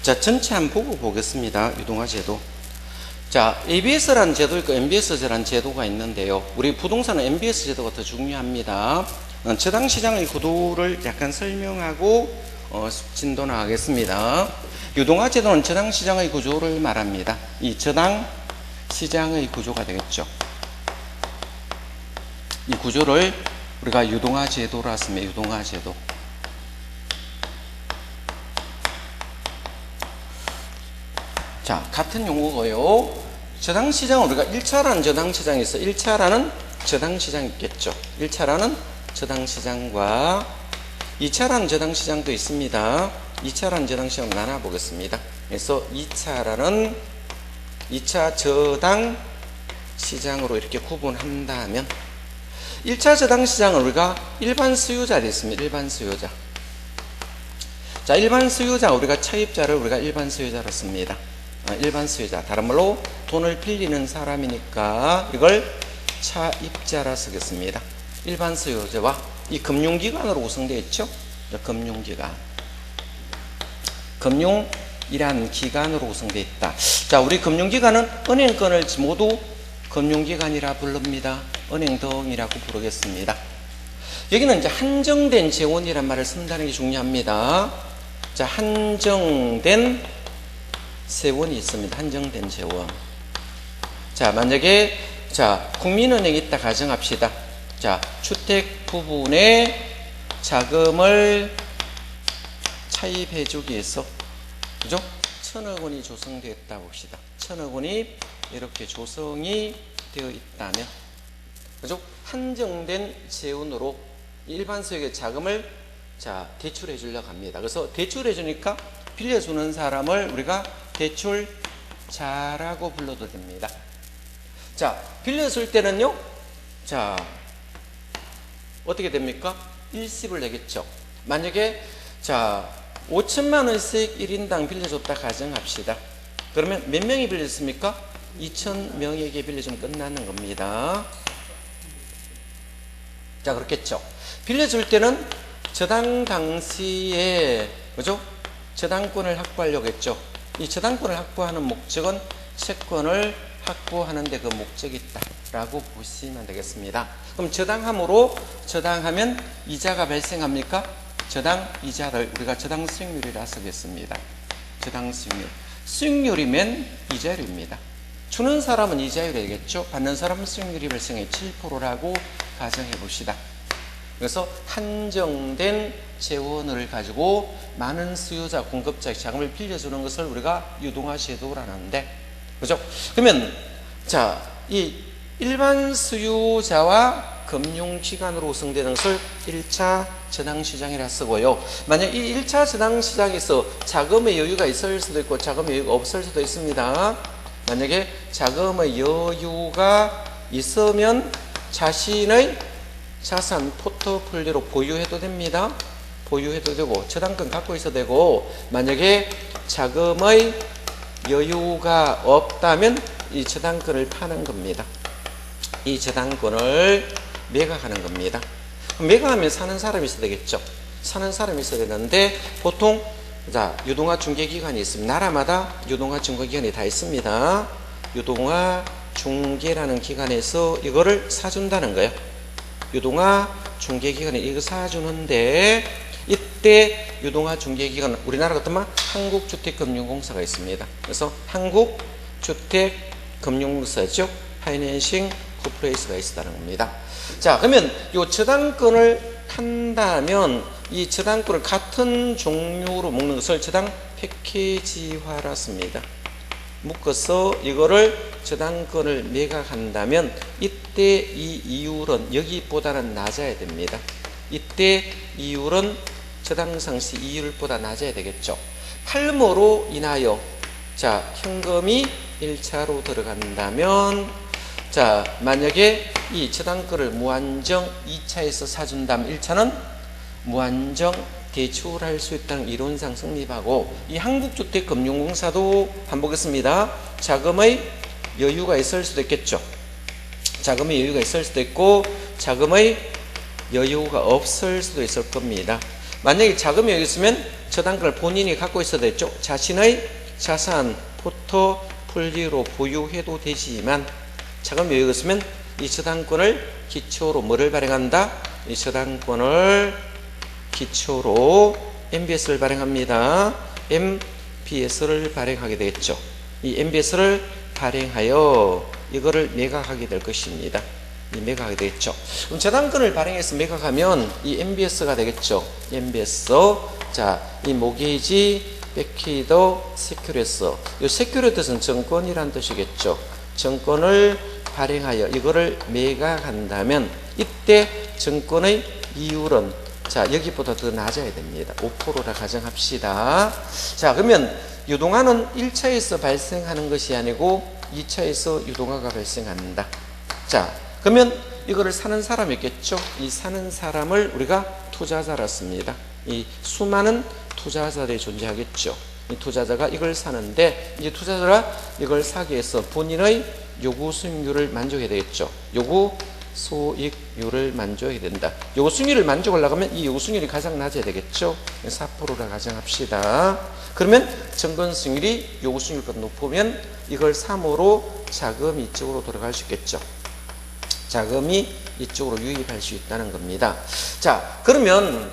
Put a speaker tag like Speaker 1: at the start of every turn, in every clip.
Speaker 1: 자, 전체 한번 보고 보겠습니다. 유동화 제도. 자, ABS라는 제도 있고 MBS라는 제도가 있는데요. 우리 부동산은 MBS 제도가 더 중요합니다. 저당 시장의 구도를 약간 설명하고 진도 나가겠습니다. 유동화 제도는 저당 시장의 구조를 말합니다. 이 저당 시장의 구조가 되겠죠. 이 구조를 우리가 유동화 제도라 했습니다. 유동화 제도. 자, 같은 용어고요. 저당 시장은 우리가 1차라는 저당 시장이 있어. 1차라는 저당 시장이 있겠죠. 1차라는 저당 시장과 2차라는 저당 시장도 있습니다. 2차라는 저당 시장 나눠 보겠습니다. 그래서 2차라는 2차 저당 시장으로 이렇게 구분한다면 1차 저당 시장은 우리가 일반 수요자를 있습니다. 일반 수요자. 자, 일반 수요자 우리가 차입자를 우리가 일반 수요자로 씁니다. 일반 수요자. 다른 말로 돈을 빌리는 사람이니까 이걸 차입자라 쓰겠습니다. 일반 수요자와 이 금융기관으로 구성되어 있죠. 금융기관. 금융이란 기관으로 구성되어 있다. 자, 우리 금융기관은 은행권을 모두 금융기관이라 부릅니다. 은행등이라고 부르겠습니다. 여기는 이제 한정된 재원이란 말을 쓴다는 게 중요합니다. 자, 한정된 재원이 있습니다. 한정된 재원. 자, 만약에 자, 국민은행이 있다 가정합시다. 자, 주택 부분에 자금을 차입해 주기 위해서 그죠? 1,000억 원이 조성되었다 봅시다. 1,000억 원이 이렇게 조성이 되어 있다면 그죠? 한정된 재원으로 일반 수익의 자금을 자, 대출해 주려고 합니다. 그래서 대출해 주니까 빌려주는 사람을 우리가 대출자라고 불러도 됩니다. 자, 빌려줄 때는요, 자, 어떻게 됩니까? 일시불 내겠죠. 만약에, 자, 5천만 원씩 1인당 빌려줬다 가정합시다. 그러면 몇 명이 빌렸습니까? 2,000명에게 빌려주면 끝나는 겁니다. 자, 그렇겠죠. 빌려줄 때는 저당 당시에, 그죠? 저당권을 확보하려고 했죠. 이 저당권을 확보하는 목적은 채권을 확보하는데 그 목적이 있다라고 보시면 되겠습니다. 그럼 저당하면 이자가 발생합니까? 저당 이자를 우리가 저당 수익률이라 쓰겠습니다. 저당 수익률. 수익률이면 이자율입니다. 주는 사람은 이자율이겠죠. 받는 사람은 수익률이 발생해 7%라고 가정해 봅시다. 그래서 한정된 재원을 가지고 많은 수요자, 공급자의 자금을 빌려주는 것을 우리가 유동화 제도라는데, 그죠? 그러면, 자, 이 일반 수요자와 금융기관으로 구성되는 것을 1차 저당시장이라 쓰고요. 만약 이 1차 저당시장에서 자금의 여유가 있을 수도 있고 자금의 여유가 없을 수도 있습니다. 만약에 자금의 여유가 있으면 자신의 자산 포트폴리오로 보유해도 됩니다. 보유해도 되고 저당권 갖고 있어도 되고, 만약에 자금의 여유가 없다면 이 저당권을 파는 겁니다. 이 저당권을 매각하는 겁니다. 매각하면 사는 사람이 있어야 되겠죠. 사는 사람이 있어야 되는데 보통 자, 유동화 중개기관이 있습니다. 나라마다 유동화 중개기관이 다 있습니다. 유동화 중개라는 기관에서 이거를 사준다는 거예요. 유동화 중개기관이 이거 사주는데, 이때 유동화 중개기관 우리나라 같으면 한국주택금융공사가 있습니다. 그래서 한국주택금융공사죠. 파이낸싱 코퍼레이션가 있다는 겁니다. 자, 그러면 이 저당권을 판다면 이 저당권을 같은 종류로 먹는 것을 저당 패키지화라 씁니다. 묶어서 이거를 저당권을 매각한다면 이때 이 이율은 여기보다는 낮아야 됩니다. 이때 이율은 저당 상시 이율보다 낮아야 되겠죠. 팔모로 인하여 자, 현금이 1차로 들어간다면, 자, 만약에 이 저당권을 무한정 2차에서 사준다면 1차는 무한정 대출할 수 있다는 이론상 성립하고, 이 한국주택금융공사도 한번 보겠습니다. 자금의 여유가 있을 수도 있겠죠. 자금의 여유가 있을 수도 있고 자금의 여유가 없을 수도 있을 겁니다. 만약에 자금이 여유 있으면 저당권을 본인이 갖고 있어야 되죠. 자신의 자산 포트폴리오로 보유해도 되지만 자금 여유가 있으면 이 저당권을 기초로 뭐를 발행한다? 이 저당권을 기초로 MBS를 발행합니다. MBS를 발행하게 되겠죠. 이 MBS를 발행하여 이거를 매각하게 될 것입니다. 이 매각하게 되겠죠. 그럼 저당권을 발행해서 매각하면 이 MBS가 되겠죠. MBS. 자, 이 모게이지 백히더 세큐리스. 이 세큐리티스는 정권이란 뜻이겠죠. 정권을 발행하여 이거를 매각한다면 이때 정권의 이율은 자, 여기보다 더 낮아야 됩니다. 5%라 가정합시다. 자, 그러면 유동화는 1차에서 발생하는 것이 아니고 2차에서 유동화가 발생한다. 자, 그러면 이거를 사는 사람이 있겠죠. 이 사는 사람을 우리가 투자자라 씁니다. 이 수많은 투자자들이 존재하겠죠. 이 투자자가 이걸 사는데 이 투자자가 이걸 사기 위해서 본인의 요구 수익률을 만족해야 되겠죠. 요구 수익률을 만족해야 된다. 요구 수익률을 만족하려고 하면 이 요구 수익률이 가장 낮아야 되겠죠. 4%라 가정합시다. 그러면 정권 수익률이 요구 수익률보다 높으면 이걸 3으로 자금이 이쪽으로 돌아갈 수 있겠죠. 자금이 이쪽으로 유입할 수 있다는 겁니다. 자, 그러면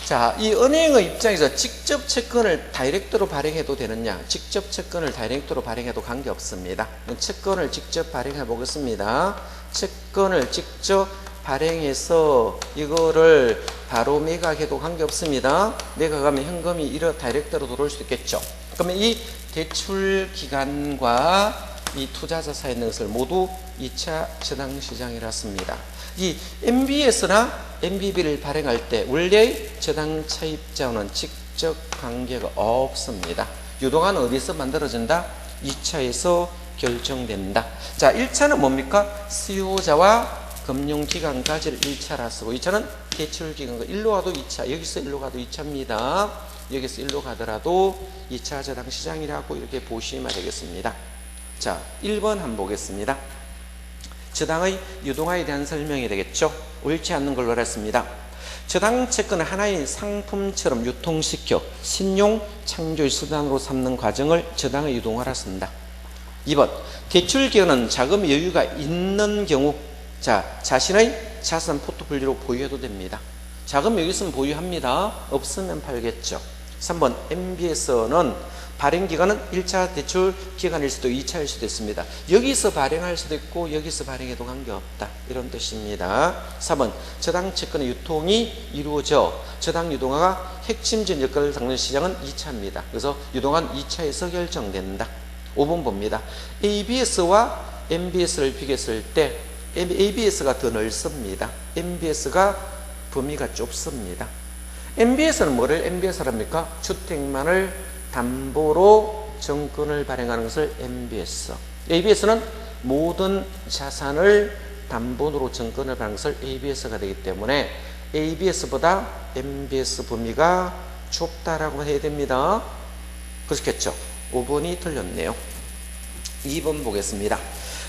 Speaker 1: 자, 이 은행의 입장에서 직접 채권을 다이렉트로 발행해도 되느냐? 직접 채권을 다이렉트로 발행해도 관계없습니다. 채권을 직접 발행해 보겠습니다. 채권을 직접 발행해서 이거를 바로 매각해도 관계없습니다. 매각하면 현금이 다이렉트로 들어올 수 있겠죠. 그러면 이 대출 기간과 이 투자자 사이에 있는 것을 모두 2차 저당시장이라 씁니다. 이 MBS나 MBB를 발행할 때 원래 저당 차입자와는 직접 관계가 없습니다. 유동화는 어디서 만들어진다? 2차에서 결정된다. 자, 1차는 뭡니까? 수요자와 금융기관까지를 1차라 쓰고 2차는 대출기관과 1로 가도 2차, 여기서 1로 가도 2차입니다. 여기서 1로 가더라도 2차 저당시장이라고 이렇게 보시면 되겠습니다. 자, 1번 한번 보겠습니다. 저당의 유동화에 대한 설명이 되겠죠. 옳지 않는 걸로 알았습니다. 저당 채권을 하나의 상품처럼 유통시켜 신용 창조의 수단으로 삼는 과정을 저당의 유동화라 쓴다. 2번 대출기관은 자금 여유가 있는 경우 자, 자신의 자산 포트폴리오로 보유해도 됩니다. 자금 여유 있으면 보유합니다. 없으면 팔겠죠. 3번 MBS는 발행기간은 1차 대출 기간일 수도 2차일 수도 있습니다. 여기서 발행할 수도 있고 여기서 발행해도 관계없다. 이런 뜻입니다. 4번 저당 채권의 유통이 이루어져 저당 유동화가 핵심적인 역할을 담는 시장은 2차입니다. 그래서 유동화는 2차에서 결정된다. 5번 봅니다. ABS와 MBS를 비교했을 때 ABS가 더 넓습니다. MBS가 범위가 좁습니다. MBS는 뭐를 MBS를 합니까? 주택만을 담보로 정권을 발행하는 것을 MBS. ABS는 모든 자산을 담보로 정권을 발행하는 것을 ABS가 되기 때문에 ABS보다 MBS 범위가 좁다라고 해야 됩니다. 그렇겠죠? 5번이 틀렸네요. 2번 보겠습니다.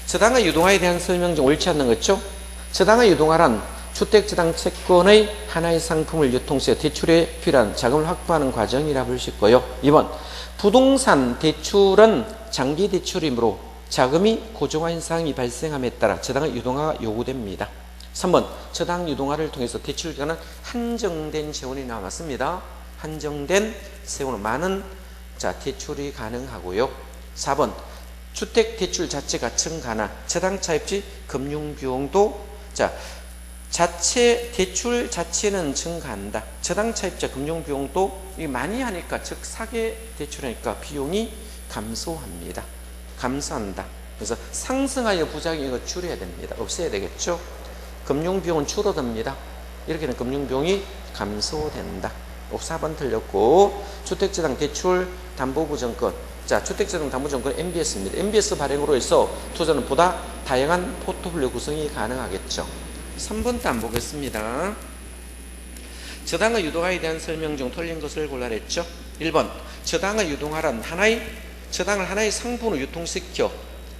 Speaker 1: 저당의 유동화에 대한 설명 중 옳지 않는 거죠? 저당의 유동화란 주택저당 채권의 하나의 상품을 유통시켜 대출에 필요한 자금을 확보하는 과정이라 볼 수 있고요. 2번 부동산 대출은 장기 대출이므로 자금이 고정화 현상이 발생함에 따라 저당의 유동화가 요구됩니다. 3번 저당 유동화를 통해서 대출기간은 한정된 세원이 남았습니다. 한정된 세원은 많은 대출이 가능하고요. 4번 주택 대출 자체가 증가나 저당 차입시 금융 비용도 대출 자체는 증가한다. 저당 차입자 금융 비용도 많이 하니까 즉 사기 대출하니까 비용이 감소합니다. 감소한다. 그래서 상승하여 부작용을 줄여야 됩니다. 없애야 되겠죠. 금융 비용은 줄어듭니다. 이렇게 되면 금융 비용이 감소된다. 4번 틀렸고 주택저당 대출 담보부정권 주택저당 담보정권 MBS입니다. MBS 발행으로 해서 투자는 보다 다양한 포트폴리오 구성이 가능하겠죠. 3번도 안 보겠습니다. 저당의 유동화에 대한 설명 중 틀린 것을 골라냈죠. 1번 저당의 유동화란 저당을 하나의 상품으로 유통시켜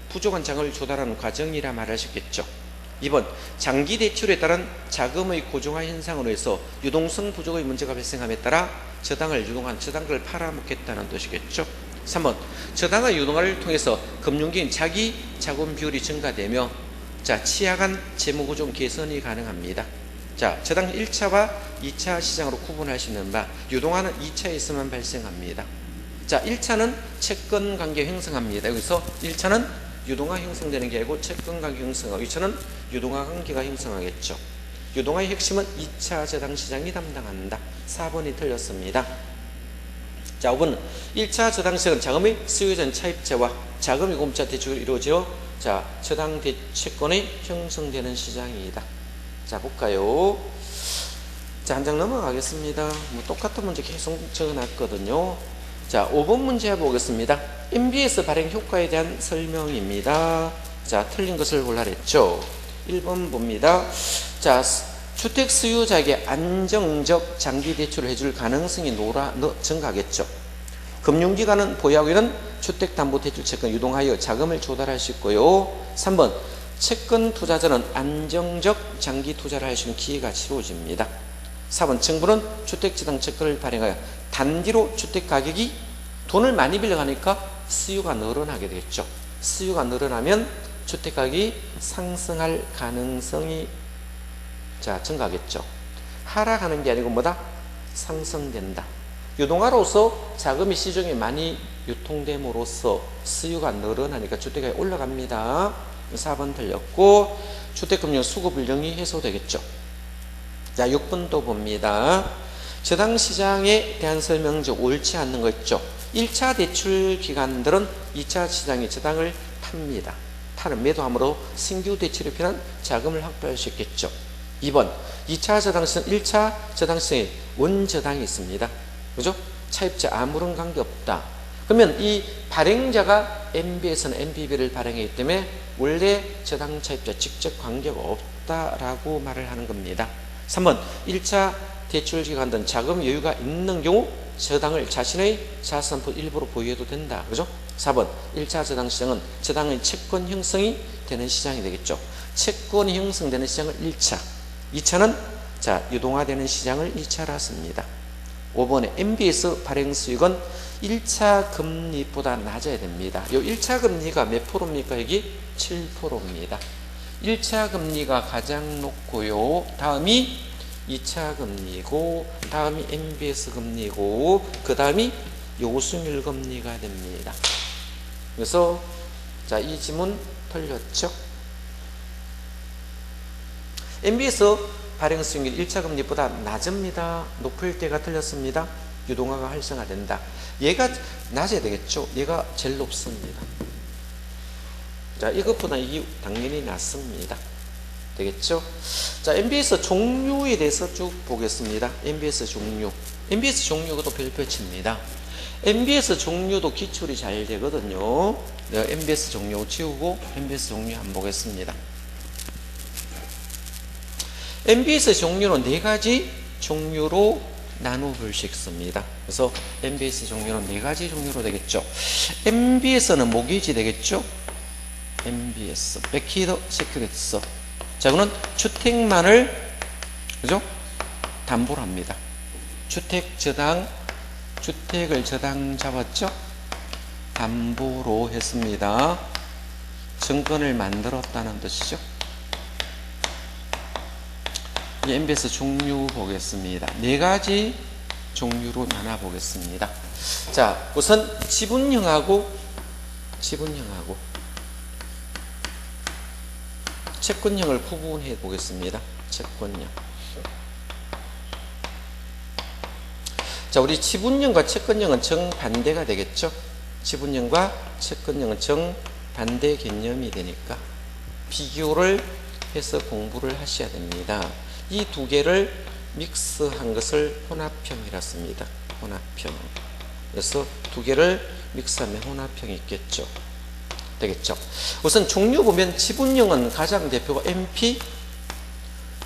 Speaker 1: 부족한 자금을 조달하는 과정이라 말하셨겠죠. 2번 장기 대출에 따른 자금의 고정화 현상으로 해서 유동성 부족의 문제가 발생함에 따라 저당을 유동한 저당을 팔아먹겠다는 뜻이겠죠. 3번 저당과 유동화를 통해서 금융기관 자기 자금 비율이 증가되며 자 취약한 재무구조 개선이 가능합니다. 자 저당 1차와 2차 시장으로 구분할 수 있는 바 유동화는 2차에서만 발생합니다. 자 1차는 채권 관계 형성합니다. 여기서 1차는 유동화 형성되는 게 아니고 채권 관계 형성하고 2차는 유동화 관계가 형성하겠죠. 유동화의 핵심은 2차 저당 시장이 담당한다. 4번이 틀렸습니다. 자 5번 1차 저당 시장은 자금의 수요전 차입자와 자금 유공자 대출이 이루어져 자 저당 채권이 형성되는 시장이다. 자 볼까요. 자 한 장 넘어가겠습니다. 뭐 똑같은 문제 계속 적어놨거든요. 자 5번 문제 보겠습니다. MBS 발행 효과에 대한 설명입니다. 자 틀린 것을 골라냈죠. 1번 봅니다. 자 주택 수요자에게 안정적 장기 대출을 해줄 가능성이 증가하겠죠. 금융기관은 보유하고 있는 주택담보대출 채권 유동하여 자금을 조달할 수 있고요. 3번 채권 투자자는 안정적 장기 투자를 할 수 있는 기회가 주어집니다. 4번 정부는 주택지당 채권을 발행하여 단기로 주택 가격이 돈을 많이 빌려가니까 수요가 늘어나게 되겠죠. 수요가 늘어나면 주택 가격이 상승할 가능성이 자 증가하겠죠. 하락하는 게 아니고 뭐다? 상승된다. 유동화로서 자금이 시중에 많이 유통됨으로써 수요가 늘어나니까 주택가격이 올라갑니다. 4번 틀렸고 주택금융 수급불량이 해소되겠죠. 자 6번도 봅니다. 저당시장에 대한 설명 중 옳지 않는 거 있죠. 1차 대출 기관들은 2차 시장에 저당을 팝니다. 파는 매도함으로 신규 대출에 필요한 자금을 확보할 수 있겠죠. 2번 2차 저당시장 1차 저당시장에 원저당이 있습니다. 그죠? 차입자 아무런 관계없다. 그러면 이 발행자가 MB에서는 MBB를 발행했기 때문에 원래 저당 차입자 직접 관계가 없다라고 말을 하는 겁니다. 3번 1차 대출 기관들은 자금 여유가 있는 경우 저당을 자신의 자산포 일부로 보유해도 된다. 그죠? 4번 1차 저당 시장은 저당의 채권 형성이 되는 시장이 되겠죠. 채권이 형성되는 시장을 1차 2차는 자 유동화되는 시장을 2차라 씁니다. 5번에 MBS 발행 수익은 1차 금리보다 낮아야 됩니다. 요 1차 금리가 몇 프로입니까? 여기 7%입니다. 1차 금리가 가장 높고요. 다음이 2차 금리고 다음이 MBS 금리고 그 다음이 요수밀 금리가 됩니다. 그래서 자 이 지문 틀렸죠? MBS 발행 수익률 1차 금리보다 낮습니다. 높을 때가 틀렸습니다. 유동화가 활성화된다. 얘가 낮아야 되겠죠. 얘가 제일 높습니다. 자 이것보다 이게 당연히 낮습니다. 되겠죠? 자 MBS 종류에 대해서 쭉 보겠습니다. MBS 종류. MBS 종류 그것도 별표치입니다. MBS 종류도 기출이 잘 되거든요. 내가 MBS 종류 지우고 MBS 종류 한번 보겠습니다. MBS 종류는 4가지 종류로 나누볼 수 있습니다. 그래서 MBS 종류는 4가지 종류로 되겠죠. MBS는 뭐기지 되겠죠? MBS, 백히드 세큐리티스. 자, 그는 주택만을 그죠? 담보로 합니다. 주택을 저당 잡았죠? 담보로 했습니다. 증권을 만들었다는 뜻이죠. 이 MBS 종류 보겠습니다. 4가지 종류로 나눠 보겠습니다. 자, 우선 지분형하고 채권형을 구분해 보겠습니다. 채권형. 자, 우리 지분형과 채권형은 정반대가 되겠죠? 지분형과 채권형은 정반대 개념이 되니까 비교를 해서 공부를 하셔야 됩니다. 이 2개를 믹스한 것을 혼합형이라 씁니다. 혼합형. 그래서 2개를 믹스하면 혼합형이 있겠죠. 되겠죠. 우선 종류 보면 지분형은 가장 대표가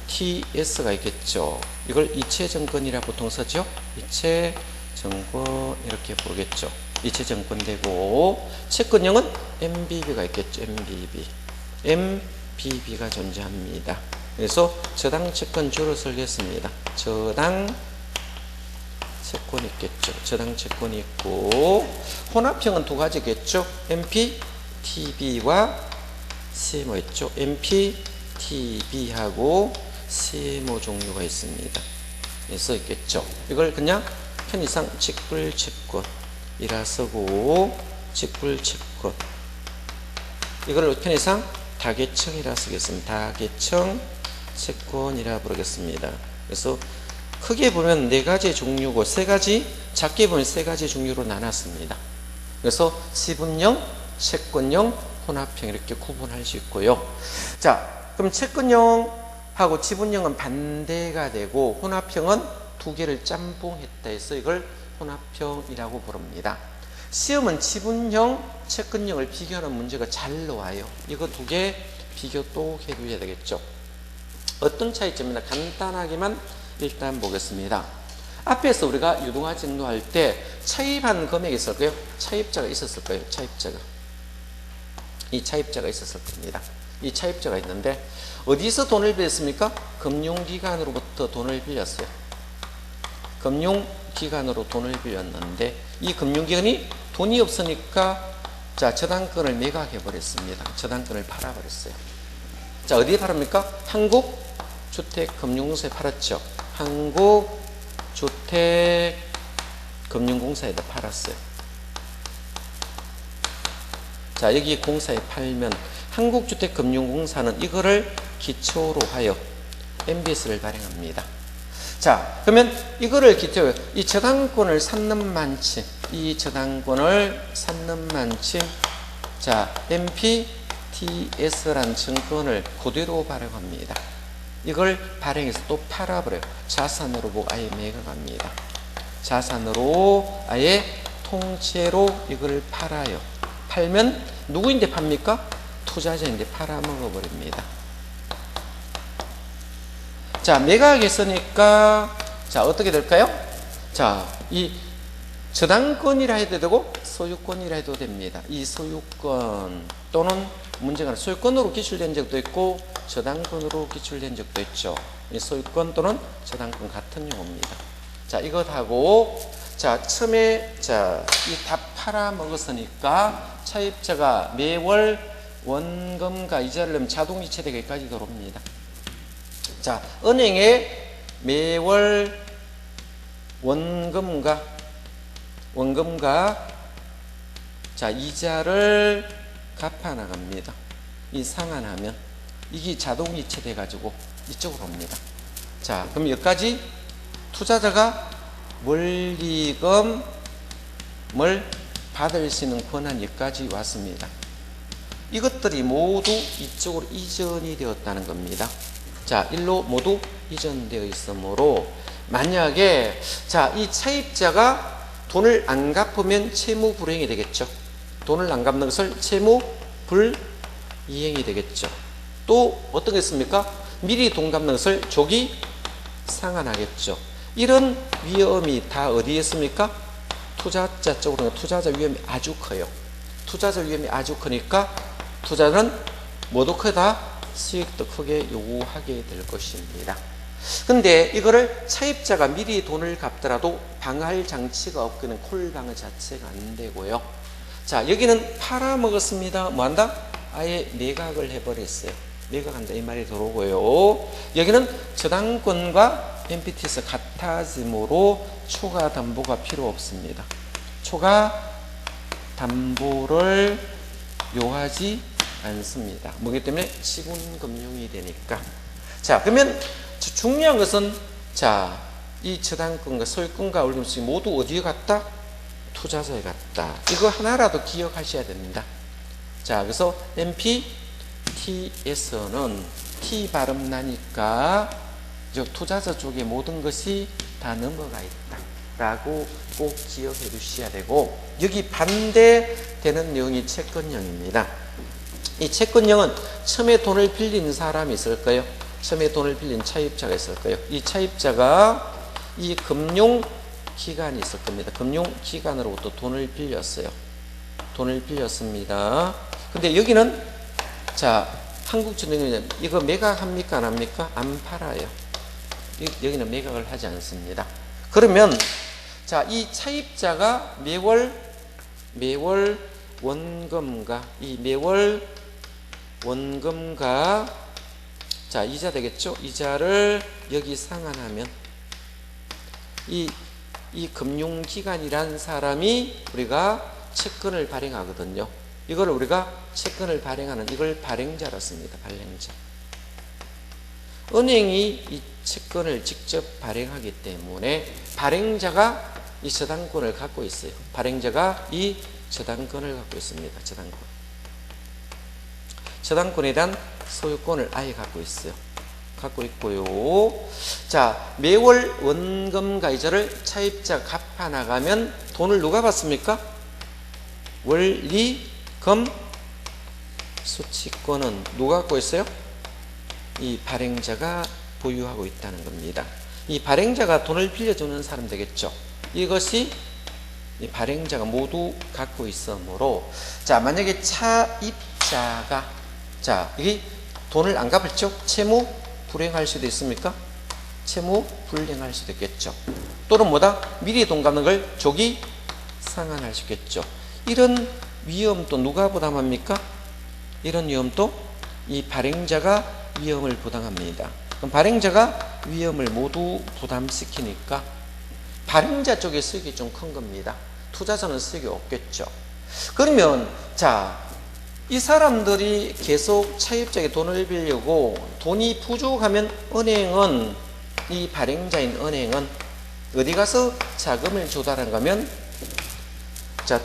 Speaker 1: MPTS가 있겠죠. 이걸 이체증권이라 보통 쓰죠. 이체증권 이렇게 부르겠죠. 이체증권 되고 채권형은 MBB가 있겠죠. MBB가 존재합니다. 그래서 저당 채권 주로 쓰겠습니다. 저당 채권이 있겠죠. 저당 채권이 있고, 혼합형은 두 가지겠죠. MP, TB와 CMO 있죠. MP, TB하고 CMO 종류가 있습니다. 써 있겠죠. 이걸 그냥 편의상 직불채권이라 쓰고, 직불채권. 이걸 편의상 다계층이라 쓰겠습니다. 다계층 채권이라 부르겠습니다. 그래서 크게 보면 네 가지 종류고 세 가지, 작게 보면 세 가지 종류로 나눴습니다. 그래서 지분형, 채권형, 혼합형 이렇게 구분할 수 있고요. 자, 그럼 채권형하고 지분형은 반대가 되고 혼합형은 두 개를 짬뽕했다 해서 이걸 혼합형이라고 부릅니다. 시험은 지분형, 채권형을 비교하는 문제가 잘 나와요. 이거 두 개 비교 또 해줘야 되겠죠. 어떤 차이점이나 간단하게만 일단 보겠습니다. 앞에서 우리가 유동화 정도할 때 차입한 금액이 있을 거예요. 차입자가 있었을 거예요. 차입자가. 이 차입자가 있었을 겁니다. 이 차입자가 있는데 어디서 돈을 빌렸습니까? 금융기관으로부터 돈을 빌렸어요. 금융기관으로 돈을 빌렸는데 이 금융기관이 돈이 없으니까 자, 저당권을 매각해 버렸습니다. 저당권을 팔아버렸어요. 자, 어디에 팔습니까? 한국주택금융공사에 팔았죠. 한국주택금융공사에다 팔았어요. 자, 여기 공사에 팔면 한국주택금융공사는 이거를 기초로 하여 MBS를 발행합니다. 자, 그러면 이거를 기초로 이 저당권을 샀는 만침, 이 저당권을 샀는 만침, 자, MPTS라는 증권을 그대로 발행합니다. 이걸 발행해서 또 팔아버려요. 자산으로 보고 아예 매각합니다. 자산으로 아예 통째로 이걸 팔아요. 팔면 누구인데 팝니까? 투자자인데 팔아먹어버립니다. 자, 매각했으니까 자, 어떻게 될까요? 자, 이 저당권이라 해도 되고 소유권이라 해도 됩니다. 이 소유권 또는 문제가 소유권으로 기출된 적도 있고 저당권으로 기출된 적도 있죠. 이 소유권 또는 저당권 같은 용어입니다. 자, 이것하고 자, 처음에 자, 이 다 팔아 먹었으니까 차입자가 매월 원금과 이자를 내면 자동이체되게 여기까지 들어옵니다. 자, 은행에 매월 원금과 자, 이자를 갚아 나갑니다. 이 상환하면 이게 자동이체돼 가지고 이쪽으로 옵니다. 자, 그럼 여기까지 투자자가 원리금을 받을 수 있는 권한이 여기까지 왔습니다. 이것들이 모두 이쪽으로 이전이 되었다는 겁니다. 자, 일로 모두 이전되어 있으므로 만약에 자, 이 차입자가 돈을 안 갚으면 채무 불이행이 되겠죠. 돈을 안 갚는 것을 채무 불이행이 되겠죠. 또 어떤 게 있습니까? 미리 돈 갚는 것을 조기 상환하겠죠. 이런 위험이 다 어디에 있습니까? 투자자 쪽으로 투자자 위험이 아주 커요. 투자자 위험이 아주 크니까 투자는 모두 크다 수익도 크게 요구하게 될 것입니다. 근데 이거를 차입자가 미리 돈을 갚더라도 방할 장치가 없기는 콜방어 자체가 안 되고요. 자, 여기는 팔아먹었습니다. 뭐 한다? 아예 매각을 해버렸어요. 매각한다 이 말이 들어오고요. 여기는 저당권과 MPT에서 같아지므로 초과 담보가 필요 없습니다. 초과 담보를 요하지 않습니다. 뭐기 때문에 지분금융이 되니까. 자, 그러면 중요한 것은 자, 이 저당권과 소유권과 원리금이 모두 어디에 갔다? 투자자에 갔다. 이거 하나라도 기억하셔야 됩니다. 자, 그래서 MPT에서는 T 발음 나니까 투자자 쪽에 모든 것이 다 넘어가 있다 라고 꼭 기억해 주셔야 되고, 여기 반대되는 내용이 채권형입니다. 이 채권형은 처음에 돈을 빌린 사람이 있을 거예요. 처음에 돈을 빌린 차입자가 있을 거예요. 이 차입자가 이 금융기관이 있을 겁니다. 금융기관으로부터 돈을 빌렸어요. 돈을 빌렸습니다. 근데 여기는 자, 한국주택은행은 이거 매각합니까 안 합니까? 안 팔아요. 여기는 매각을 하지 않습니다. 그러면 자, 이 차입자가 매월 원금과 자, 이자 되겠죠? 이자를 여기 상환하면 이 금융기관이란 사람이 우리가 채권을 발행하거든요. 이걸 우리가 채권을 발행하는 이걸 발행자라 씁니다. 발행자. 은행이 이 채권을 직접 발행하기 때문에 발행자가 이 저당권을 갖고 있어요. 발행자가 이 저당권을 갖고 있습니다. 저당권에 대한 소유권을 아예 갖고 있어요. 갖고 있고요. 자, 매월 원금과 이자를 차입자가 갚아 나가면 돈을 누가 받습니까? 원리금 수취권은 누가 갖고 있어요? 이 발행자가 보유하고 있다는 겁니다. 이 발행자가 돈을 빌려주는 사람 되겠죠. 이것이 이 발행자가 모두 갖고 있으므로, 자, 만약에 차입자가 이 돈을 안 갚았죠? 채무 불행할 수도 있습니까? 채무 불행할 수도 있겠죠. 또는 미리 돈 갚는 걸 조기 상환할 수 있겠죠. 이런 위험도 누가 부담합니까? 이런 위험도 이 발행자가 위험을 부담합니다. 그럼 발행자가 위험을 모두 부담시키니까 발행자 쪽의 수익이 좀 큰 겁니다. 투자자는 수익이 없겠죠. 그러면 이 사람들이 계속 차입자에게 돈을 빌려고 돈이 부족하면 은행은, 이 발행자인 은행은 어디 가서 자금을 조달하는가 하면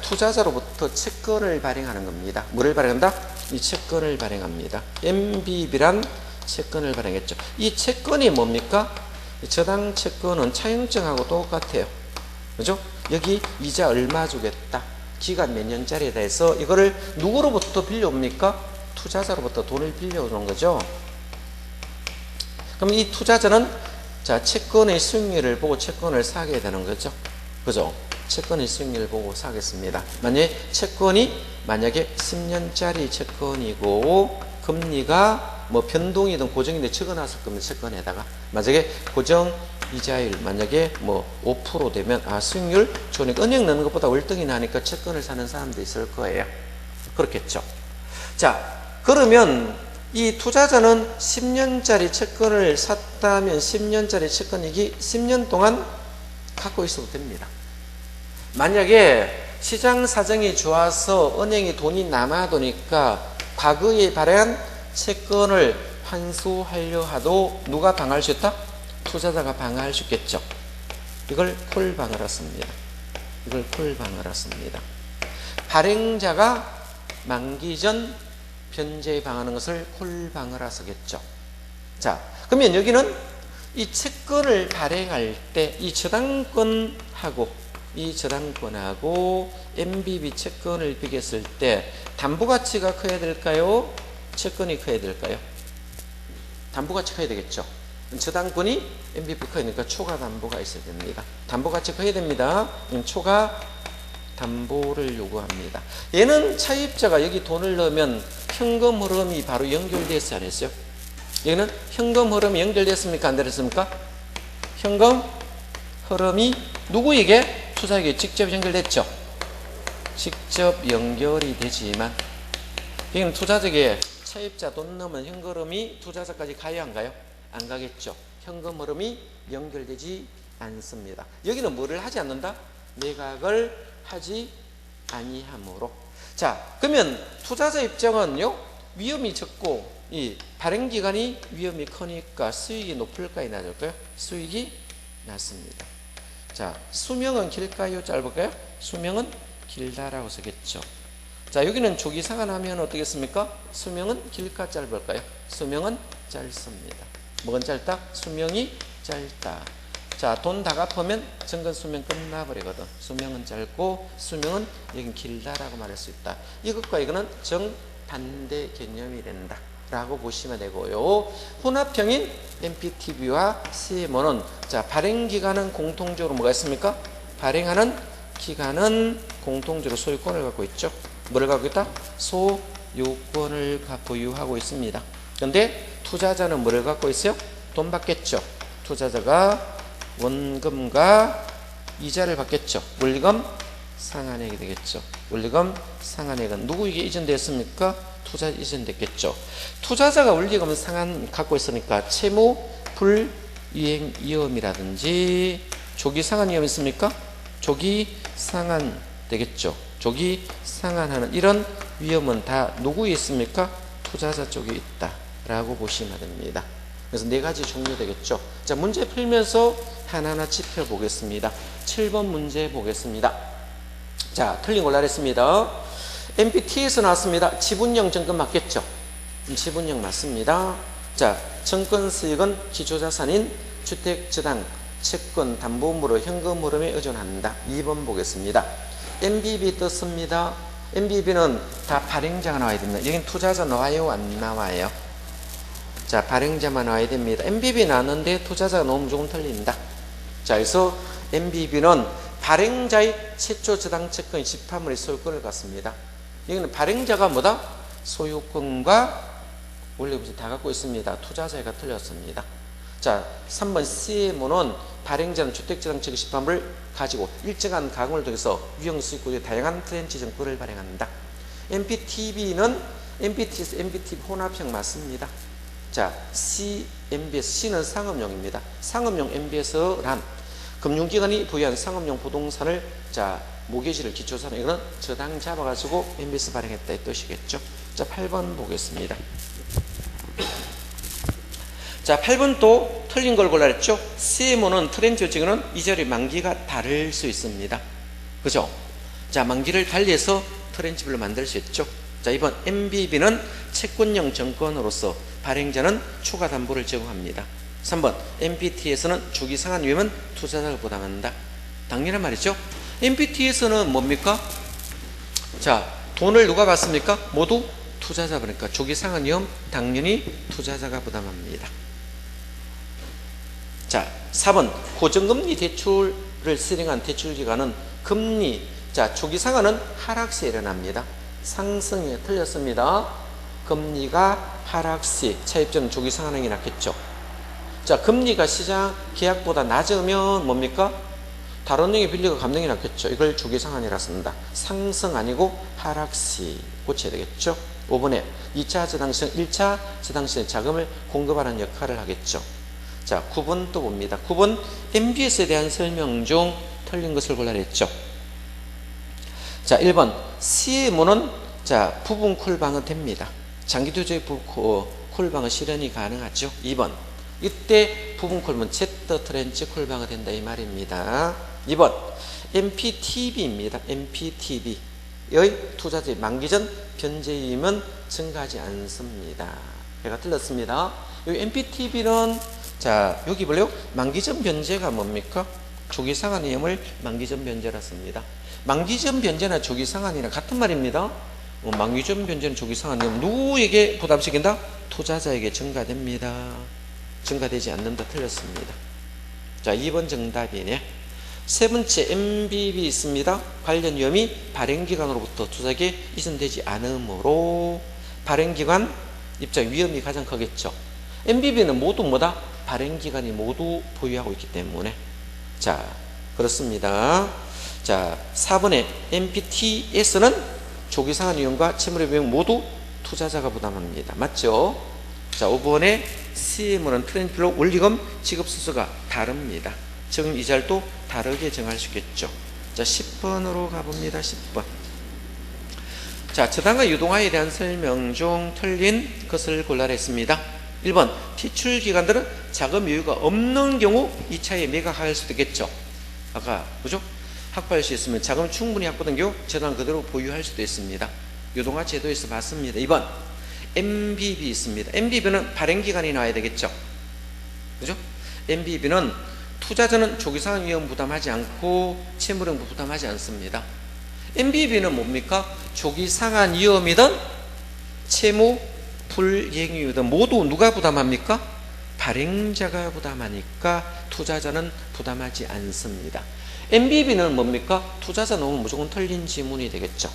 Speaker 1: 투자자로부터 채권을 발행하는 겁니다. 뭐를 발행한다? 이 채권을 발행합니다. MBB란 채권을 발행했죠. 이 채권이 뭡니까? 저당 채권은 차용증하고 똑같아요. 그죠? 여기 이자 얼마 주겠다. 기간 몇 년짜리에 해서 이거를 누구로부터 빌려옵니까? 투자자로부터 돈을 빌려오는 거죠. 그럼 이 투자자는 채권의 수익률을 보고 채권을 사게 되는 거죠. 그죠? 채권의 수익률을 보고 사겠습니다. 만약에 10년짜리 채권이고 금리가 변동이든 고정이든 적어놨을 겁니다. 채권에다가 만약에 고정 이자율 만약에 5% 되면 수익률 좋으니까 은행 넣는 것보다 월등히 나니까 채권을 사는 사람도 있을 거예요. 그렇겠죠. 그러면 이 투자자는 10년짜리 채권을 샀다면 10년짜리 채권이기 10년 동안 갖고 있어도 됩니다. 만약에 시장 사정이 좋아서 은행이 돈이 남아도니까 과거에 발행한 채권을 환수하려 하도 누가 방어할 수 있다? 투자자가 방어할 수 있겠죠. 이걸 콜방어라 씁니다. 발행자가 만기 전 변제 방어하는 것을 콜방어라 쓰겠죠. 그러면 여기는 이 채권을 발행할 때 이 저당권하고 MBB 채권을 비교했을 때 담보가치가 커야 될까요? 채권이 커야 될까요? 담보가치 커야 되겠죠. 저당권이 MBB 커야 되니까 초과 담보가 있어야 됩니다. 담보가치 커야 됩니다. 초과 담보를 요구합니다. 얘는 차입자가 여기 돈을 넣으면 현금 흐름이 바로 연결됐어요, 안 했어요? 여기는 현금 흐름이 연결됐습니까? 안 됐습니까? 현금 흐름이 누구에게? 투자에게 직접 연결됐죠. 직접 연결이 되지만 여기는 투자자에게 차입자 돈 넣으면 현금 흐름이 투자자까지 가요, 안 가요? 안 가겠죠. 현금 흐름이 연결되지 않습니다. 여기는 뭐를 하지 않는다? 매각을 하지 아니하므로. 그러면 투자자 입장은요, 위험이 적고 이 발행기간이 위험이 크니까 수익이 높을까요, 낮을까요? 수익이 낮습니다. 수명은 길까요, 짧을까요? 수명은 길다라고 쓰겠죠. 여기는 조기 상환하면 어떻겠습니까? 수명은 길까 짧을까요? 수명은 짧습니다. 뭐가 짧다? 수명이 짧다. 돈 다 갚으면 정근 수명 끝나버리거든. 수명은 짧고 수명은 여긴 길다라고 말할 수 있다. 이것과 이거는 정반대 개념이 된다 라고 보시면 되고요. 혼합형인 MPTV와 CMO는 발행기간은 공통적으로 뭐가 있습니까? 발행하는 기간은 공통적으로 소유권을 갖고 있죠. 뭐를 갖고 있다? 소유권을 보유하고 있습니다. 그런데 투자자는 뭐를 갖고 있어요? 돈 받겠죠. 투자자가 원금과 이자를 받겠죠. 원리금 상환액이 되겠죠. 원리금 상환액은 누구에게 이전됐습니까? 투자 이전됐겠죠. 투자자가 원리금 상환 갖고 있으니까 채무 불이행 위험이라든지 조기 상환 위험 있습니까? 조기 상환 되겠죠. 조기 상환하는 이런 위험은 다 누구에 있습니까? 투자자 쪽에 있다라고 보시면 됩니다. 그래서 네 가지 종류 되겠죠. 자, 문제 풀면서 하나하나 짚어보겠습니다. 7번 문제 보겠습니다. 자, 틀린 걸로 했습니다. MPT에서 나왔습니다. 지분형 정권 맞겠죠? 지분형 맞습니다. 자, 정권 수익은 기초자산인 주택저당, 채권, 담보물로 현금 흐름에 의존한다. 2번 보겠습니다. MBB 떴습니다. MBB는 다 발행자가 나와야 됩니다. 여긴 투자자 나와요? 안 나와요? 자, 발행자만 나와야 됩니다. MBB 나왔는데 투자자가 너무 조금 틀린다. 자, 그래서 MBB는 발행자의 최초 저당 채권의 집합물의 소유권을 갖습니다. 여기는 발행자가 뭐다? 소유권과 원리금을 다 갖고 있습니다. 투자자가 틀렸습니다. 자, 3번 CMO는 발행자는 주택저당 채권 집합물을 가지고 일정한 가공을 통해서 유형 수익구의 다양한 트렌치 정권을 발행한다. MPTB는 MPTB 혼합형 맞습니다. 자, MBS, C는 상업용입니다. 상업용 MBS란 금융기관이 부여한 상업용 부동산을 자 모기지를 기초자산 이거는 저당 잡아가지고 MBS 발행했다 이 뜻이겠죠. 자, 8번 보겠습니다. 자, 8번 또 틀린 걸 골라냈죠. CMO는 트렌치 증권은 이자리 만기가 다를 수 있습니다. 그죠? 자, 만기를 달리해서 트렌치별로 만들 수 있죠. 자, 이번 MBB는 채권형 정권으로서 발행자는 추가 담보를 제공합니다. 3번 MPT에서는 주기 상환 위험은 투자자가 부담한다. 당연한 말이죠. MPT에서는 뭡니까? 자, 돈을 누가 받습니까? 모두 투자자 보니까 주기 상환 위험 당연히 투자자가 부담합니다. 자, 4번 고정금리 대출을 실행한 대출기관은 금리, 자, 주기 상환은 하락시에 일어납니다. 상승에 틀렸습니다. 금리가 하락시 차입자는 주기 상환액이 낮겠죠. 자, 금리가 시장 계약보다 낮으면 뭡니까? 다른 은행의 빌리가 감당이 낮겠죠. 이걸 주기 상환이라 씁니다. 상승 아니고 하락시 고쳐야 되겠죠. 5번에 2차 저당시는 1차 저당시에 자금을 공급하는 역할을 하겠죠. 자, 9번 또 봅니다. 9번 MBS에 대한 설명 중 틀린 것을 골라냈죠. 자, 1번 CMO는 자 부분 콜방은 됩니다. 장기 투자의 콜방은 실현이 가능하죠. 2번 이때 부분 콜은 제트 트렌치 콜방이 된다 이 말입니다. 2번 MPTB입니다. MPTB의 투자자의 만기 전 변제임은 증가하지 않습니다. 제가 틀렸습니다. 여기 MPTB는 자 여기 볼래요? 만기 전 변제가 뭡니까? 조기 상환 위험을 만기 전 변제라 씁니다. 만기 전 변제나 조기 상환이랑 같은 말입니다. 만기 전 변제는 조기 상환 위험 누구에게 부담시킨다? 투자자에게 증가됩니다. 증가되지 않는다. 틀렸습니다. 자, 2번 정답이네. 세 번째 MBB 있습니다. 관련 위험이 발행기관으로부터 투자에게 이전되지 않으므로 발행기관 입장 위험이 가장 크겠죠. MBB는 모두 뭐다? 발행기관이 모두 보유하고 있기 때문에 자 그렇습니다. 자 4번에 MPTS는 조기상환 위험과 채무의 비용 모두 투자자가 부담합니다. 맞죠? 자 5번에 CM은 트렌드별로 원리금 지급 순서가 다릅니다. 지금 이자도 다르게 정할 수 있겠죠. 자 10번으로 가봅니다. 10번. 자 저당과 유동화에 대한 설명 중 틀린 것을 골라냈습니다. 1번 대출기관들은 자금 여유가 없는 경우 2차에 매각할 수도 있겠죠. 아까 그죠? 확보할 수 있으면 자금 충분히 확보된 경우 저당 그대로 보유할 수도 있습니다. 유동화 제도에서 봤습니다. 2번 MBB 있습니다. MBB는 발행기관이 나와야 되겠죠. 그죠? MBB는 투자자는 조기상환 위험 부담하지 않고 채무령 부담하지 않습니다. MBB는 뭡니까? 조기상환 위험이든 채무 불이행이든 모두 누가 부담합니까? 발행자가 부담하니까 투자자는 부담하지 않습니다. MBB는 뭡니까? 투자자 넣으면 무조건 틀린 지문이 되겠죠.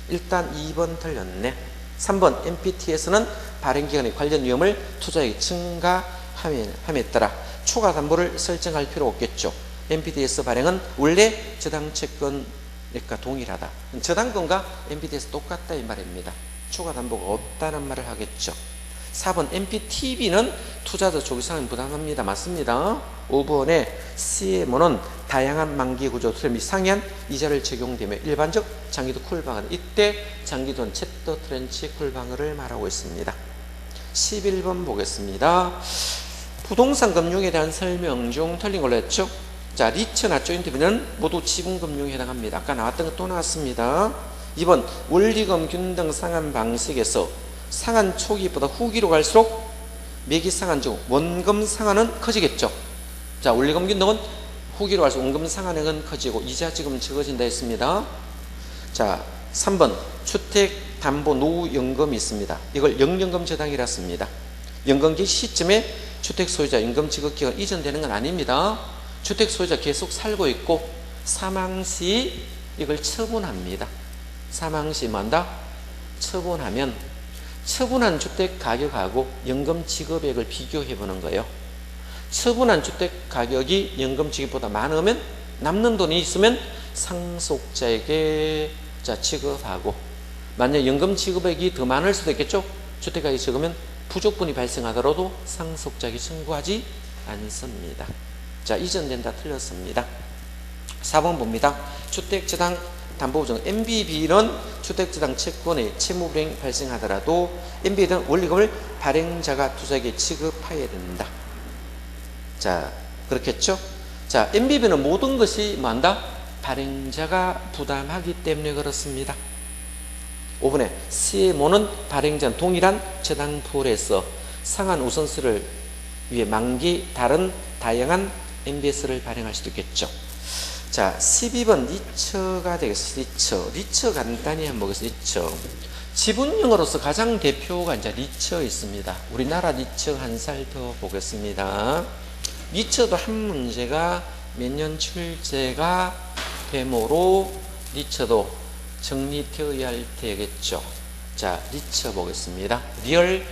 Speaker 1: 일단 2번 틀렸네. 3번 MPT에서는 발행기관의 관련 위험을 투자액이 증가함에 따라 추가 담보를 설정할 필요 없겠죠. NPDES 발행은 원래 저당채권과 동일하다. 저당권과 NPDES 똑같다 이 말입니다. 추가 담보가 없다는 말을 하겠죠. 4번 NPTB는 투자자 조기상환 부담합니다. 맞습니다. 5번에 CMO는 다양한 만기 구조 및 상이한 이자를 적용되며 일반적 장기도 쿨방어, 이때 장기도는 챗더 트렌치 쿨방어를 말하고 있습니다. 11번 보겠습니다. 부동산 금융에 대한 설명 중 틀린 걸로 했죠. 자, 리츠나 조인트비는 모두 지분금융에 해당합니다. 아까 나왔던 거 또 나왔습니다. 2번 원리금 균등 상환 방식에서 상환 초기보다 후기로 갈수록 매기 상환 중 원금 상환은 커지겠죠. 자, 원리금 균등은 후기로 갈수록 원금 상환액은 커지고 이자 지금은 적어진다 했습니다. 자, 3번 주택담보노후연금이 있습니다. 이걸 영연금 저당이라 씁니다. 연금기 시점에 주택 소유자 연금 지급 기간 이전되는 건 아닙니다. 주택 소유자 계속 살고 있고 사망시 이걸 처분합니다. 사망시 뭐한다? 처분하면 처분한 주택 가격하고 연금 지급액을 비교해 보는 거예요. 처분한 주택 가격이 연금 지급보다 많으면 남는 돈이 있으면 상속자에게 지급하고, 만약 연금 지급액이 더 많을 수도 있겠죠. 주택 가격이 적으면 부족분이 발생하더라도 상속자에게 청구하지 않습니다. 자, 이전된다 틀렸습니다. 4번 봅니다. 주택저당 담보보증 MBB는 주택저당 채권의 채무불이행 발생하더라도 MBB는 원리금을 발행자가 투자에게 지급해야 된다. 자, 그렇겠죠? 자, MBB는 모든 것이 뭐한다? 발행자가 부담하기 때문에 그렇습니다. 5번에 CMO는 발행자는 동일한 저당풀에서 상한 우선수를 위해 만기 다른 다양한 MBS를 발행할 수도 있겠죠. 자, 12번 리처가 되겠습니다. 리처 간단히 한번 보겠습니다. 리처. 지분형으로서 가장 대표가 이제 리처 있습니다. 우리나라 리처 한 살펴보겠습니다. 리처도 한 문제가 몇 년 출제가 되므로 리처도 정리되어야 할 테겠죠. 자, 리처 보겠습니다. 리얼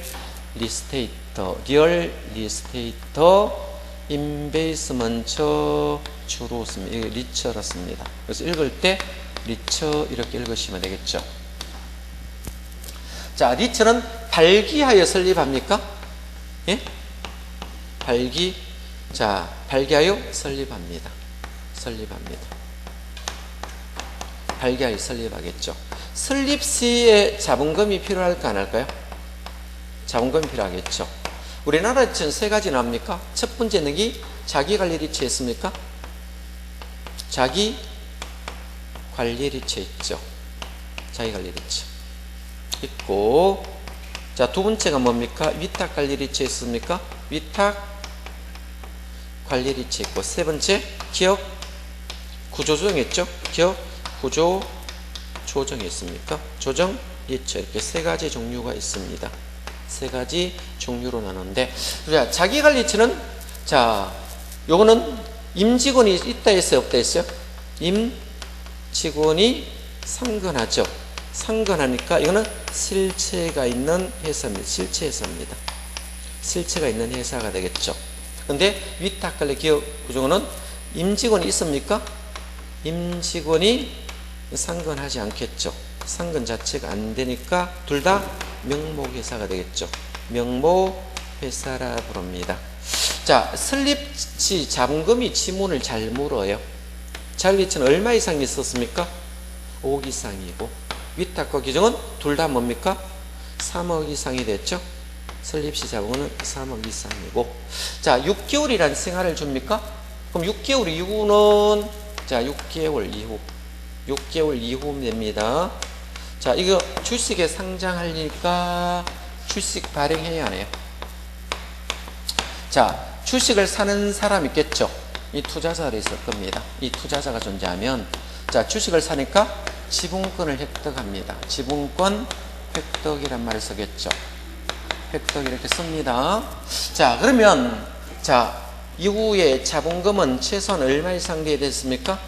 Speaker 1: 리스테이터, 인베이스먼트 주로 씁니다. 이게 리처라 씁니다. 그래서 읽을 때 리처 이렇게 읽으시면 되겠죠. 자, 리처는 발기하여 설립합니까? 예? 발기하여 설립합니다. 발기하여 설립하겠죠. 설립 시에 자본금이 필요할까 안 할까요? 자본금이 필요하겠죠. 우리나라 리처는 세 가지 나옵니까? 첫 번째는 자기관리 리처 있습니까? 자기관리 리처 있죠. 자기관리 리처 있고, 자, 두 번째가 뭡니까? 위탁관리 리처 있습니까? 위탁관리 리처 있고, 세 번째 기업 구조조정 있죠. 기업 구조 조정이 있습니까? 조정 리처, 이렇게 세 가지 종류가 있습니다. 세 가지 종류로 나누는데, 자, 자기관리 리처는, 자, 요거는 임직원이 있다 했어요, 없다 했어요? 임직원이 상근하죠. 상근하니까 이거는 실체가 있는 회사입니다. 실체 회사입니다. 실체가 있는 회사가 되겠죠. 근데 위탁관리 기업 구조는 임직원이 있습니까? 임직원이 상근하지 않겠죠. 상근 자체가 안 되니까 둘 다 명목회사가 되겠죠. 명목회사라 부릅니다. 자, 설립시 자본금이 지문을 잘 물어요. 자율리처는 얼마 이상 있었습니까? 5억 이상이고, 위탁과 규정은 둘 다 뭡니까? 3억 이상이 됐죠. 설립시 자본금은 3억 이상이고, 자, 6개월이란 생활을 줍니까? 그럼 6개월 이후는, 자, 6개월 이후면 됩니다. 자, 이거 주식에 상장하니까 주식 발행해야 하네요. 자, 주식을 사는 사람 있겠죠. 이 투자자가 있을 겁니다. 이 투자자가 존재하면, 자, 주식을 사니까 지분권을 획득합니다. 지분권 획득이란 말을 쓰겠죠. 획득 이렇게 씁니다. 자, 그러면, 자, 이후에 자본금은 최소한 얼마 이상 돼야 됐습니까?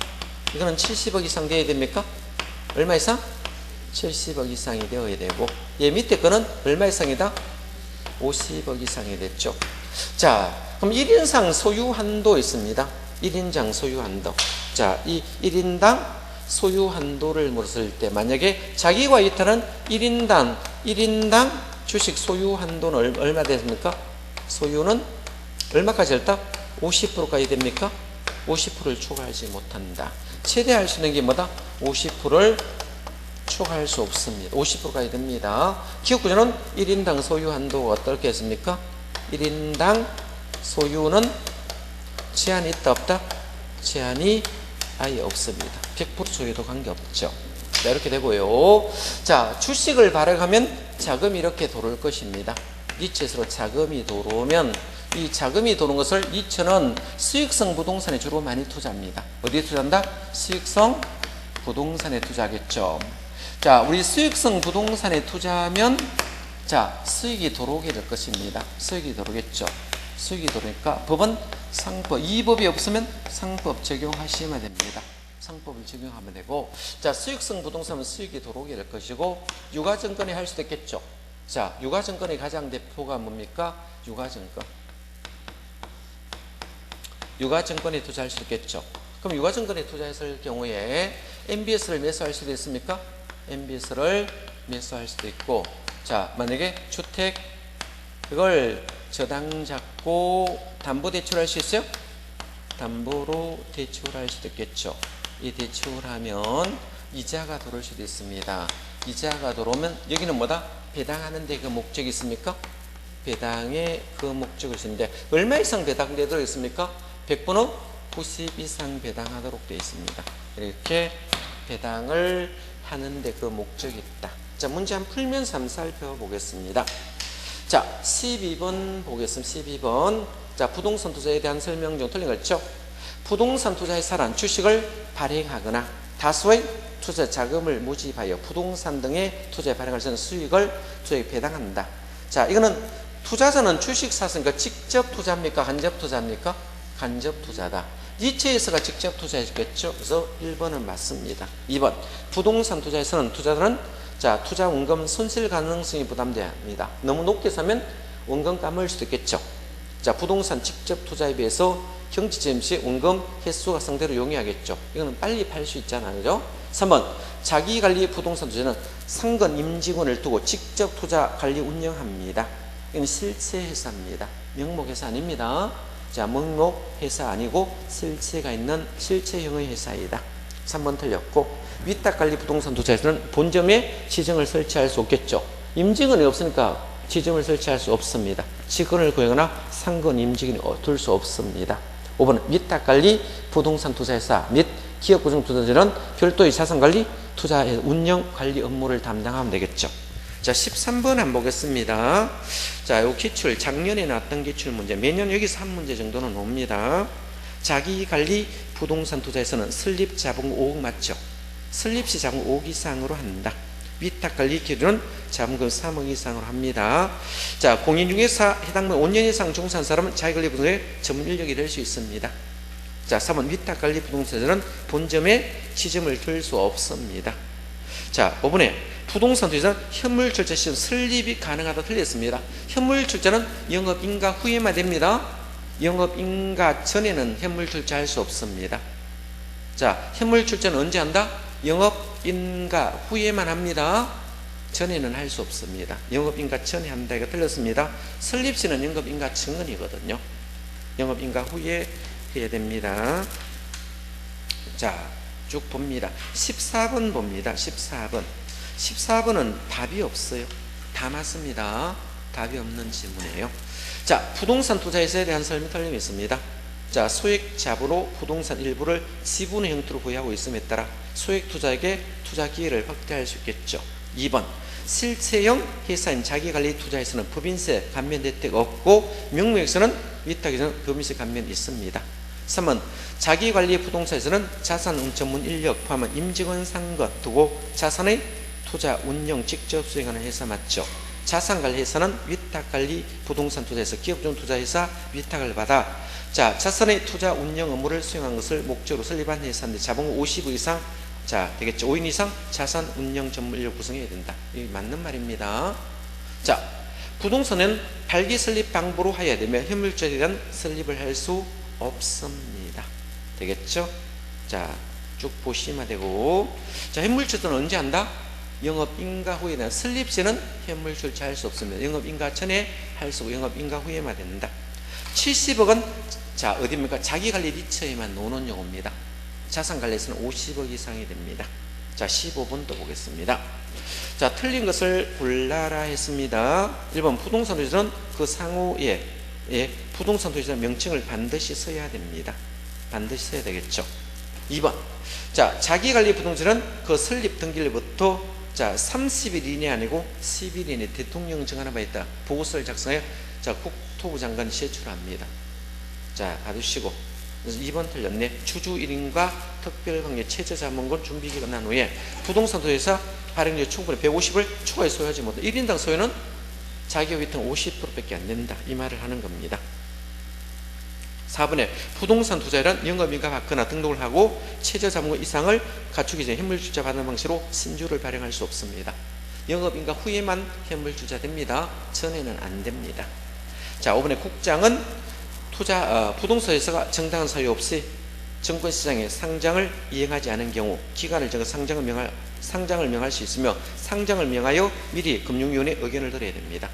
Speaker 1: 이거는 70억 이상 돼야 됩니까? 얼마 이상? 70억 이상이 되어야 되고, 얘 밑에 거는 얼마 이상이다? 50억 이상이 됐죠. 자, 그럼 1인상 소유 한도 있습니다. 1인당 소유 한도. 자, 이 1인당 소유 한도를 물었을 때 만약에 자기와 이타는 1인당 주식 소유 한도는 얼마 됐습니까? 소유는 얼마까지 할까? 50%까지 됩니까? 50%를 초과하지 못한다. 최대할 수 있는 게 뭐다? 50%를 초과할 수 없습니다. 50%까지 됩니다. 기업구조는 1인당 소유 한도가 어떻게 했습니까? 1인당 소유는 제한이 있다 없다? 제한이 아예 없습니다. 100% 소유도 관계없죠. 자, 이렇게 되고요. 자, 주식을 발행하면 자금이 이렇게 돌을 것입니다. 니체에서 자금이 돌아오면 이 자금이 도는 것을 니체는 수익성 부동산에 주로 많이 투자합니다. 어디에 투자한다? 수익성 부동산에 투자하겠죠. 자, 우리 수익성 부동산에 투자하면 자, 수익이 들어오게 될 것입니다. 수익이 들어오겠죠. 수익이 들어오니까 법은 상법, 이 법이 없으면 상법 적용하시면 됩니다. 상법을 적용하면 되고, 자, 수익성 부동산은 수익이 들어오게 될 것이고, 유가증권에 할 수도 있겠죠. 자, 유가증권의 가장 대표가 뭡니까? 유가증권. 유가증권에 투자할 수 있겠죠. 그럼 유가증권에 투자했을 경우에 MBS를 매수할 수도 있습니까? MBS를 매수할 수도 있고, 자, 만약에 주택 이걸 저당 잡고 담보 대출할 수 있어요? 담보로 대출할 수도 있겠죠. 이 대출하면 이자가 들어올 수도 있습니다. 이자가 들어오면 여기는 뭐다? 배당하는 데 그 목적이 있습니까? 배당에 그 목적이 있는데 얼마 이상 배당되어 들어있습니까? 100분의 90 이상 배당하도록 되어 있습니다. 이렇게 배당을 하는데 그 목적이 있다. 자, 문제 한번 풀면서 한번 살펴보겠습니다. 자, 12번 보겠습니다. 12번. 자, 부동산 투자에 대한 설명 중 틀린 거 있죠? 부동산 투자의 사람, 주식을 발행하거나 다수의 투자 자금을 모집하여 부동산 등의 투자에 발행할 수 있는 수익을 투자에 배당한다. 자, 이거는 투자자는 주식 샀으니까 직접 투자입니까? 간접 투자입니까? 간접 투자다. 니체에서가 직접 투자했겠죠. 그래서 1번은 맞습니다. 2번. 부동산 투자에서는 투자자는 자, 투자 원금 손실 가능성이 부담됩니다. 너무 높게 사면 원금 까먹을 수도 있겠죠. 자, 부동산 직접 투자에 비해서 경지점 시 원금 횟수가 상대로 용이하겠죠. 이거는 빨리 팔 수 있잖아요. 그죠? 3번. 자기관리 부동산 투자는 상권 임직원을 두고 직접 투자 관리 운영합니다. 이건 실체 회사입니다. 명목 회사 아닙니다. 자, 목록 회사 아니고 실체가 있는 실체형의 회사이다. 3번 틀렸고, 위탁관리 부동산 투자에서는 본점에 지점을 설치할 수 없겠죠. 임직원이 없으니까 지점을 설치할 수 없습니다. 직원을 구하거나 상권 임직원이 둘 수 없습니다. 5번 위탁관리 부동산 투자회사 및 기업구성 투자자는 별도의 자산관리 투자 운영 관리 업무를 담당하면 되겠죠. 자, 13번 한번 보겠습니다. 자, 요 기출 작년에 나왔던 기출 문제 매년 여기서 한 문제 정도는 옵니다. 자기관리 부동산 투자에서는 설립 자본 5억 맞죠? 설립시 자본 5억 이상으로 한다. 위탁관리 기준은 자본금 3억 이상으로 합니다. 자, 공인중개사 해당분 5년 이상 종사한 사람은 자기관리 부동산의 전문 인력이 될 수 있습니다. 자, 3번 위탁관리 부동산에서는 본점에 지점을 둘 수 없습니다. 자, 5번에 부동산 투자는 현물 출자 시 설립이 가능하다 틀렸습니다. 현물 출자는 영업인가 후에만 됩니다. 영업인가 전에는 현물 출자할 수 없습니다. 자, 현물 출자는 언제 한다? 영업인가 후에만 합니다. 전에는 할 수 없습니다. 영업인가 전에 한다. 이거 틀렸습니다. 설립시는 영업인가 증언이거든요. 영업인가 후에 해야 됩니다. 자, 쭉 봅니다. 14번 봅니다. 14번. 14번은 답이 없어요. 다 맞습니다. 답이 없는 질문이에요. 자, 부동산 투자에서에 대한 설명 틀림이 있습니다. 자, 소액 잡으로 부동산 일부를 지분의 형태로 보유하고 있음에 따라 소액 투자에게 투자 기회를 확대할 수 있겠죠. 2번. 실체형 회사인 자기관리 투자에서는 법인세 감면 혜택 없고 명목에서는 위탁에서는 법인세 감면 있습니다. 3번. 자기관리 부동산에서는 자산 전문 인력 포함한 임직원 상권 두고 자산의 투자 운영 직접 수행하는 회사 맞죠? 자산관리 회사는 위탁관리 부동산 투자에서 기업중 투자회사 위탁을 받아 자, 자산의 투자 운영 업무를 수행한 것을 목적으로 설립한 회사인데 자본 50억 이상 자, 되겠죠. 5인 이상 자산 운영 전문 인력 구성해야 된다. 이게 맞는 말입니다. 자, 부동산은 발기 설립 방법으로 해야 되며 현물주에 대한 설립을 할 수 없습니다. 되겠죠? 자, 쭉 보시면 되고, 자, 현물출자는 언제 한다? 영업인가 후에 대한 설립시는 현물출자 할 수 없습니다. 영업인가 전에 할 수 없고 영업인가 후에만 된다. 70억은 자, 어디입니까? 자기관리 리처에만 노는 용어입니다. 자산관리에서는 50억 이상이 됩니다. 자, 15번 또 보겠습니다. 자, 틀린 것을 골라라 했습니다. 1번 부동산 투자는 그 상호에 부동산 투자 명칭을 반드시 써야 됩니다. 반드시 써야 되겠죠. 2번 자, 자기관리 부동산은 그 설립 등기일부터 자, 30일 이내 아니고 10일 이내 대통령 정하는 바 있다. 보고서를 작성해 자, 국토부 장관이 제출합니다. 자, 봐두시고. 그래서 2번 틀렸네. 주주 1인과 특별관계 최저자문권 준비기 끝난 후에 부동산 투자에서 발행률 충분히 150을 초과해 소유하지 못해 1인당 소유는 자기의 위탁 50%밖에 안 된다. 이 말을 하는 겁니다. 4번에 부동산 투자에는 영업인가 받거나 등록을 하고 최저자문권 이상을 갖추기 전에 현물주자 받는 방식으로 신주를 발행할 수 없습니다. 영업인가 후에만 현물주자 됩니다. 전에는 안 됩니다. 자, 5번에 국장은 부동산 회사가 정당한 사유 없이 증권시장에 상장을 이행하지 않은 경우 기간을 정해 상장을 명할 수 있으며 상장을 명하여 미리 금융위원회에 의견을 드려야 됩니다.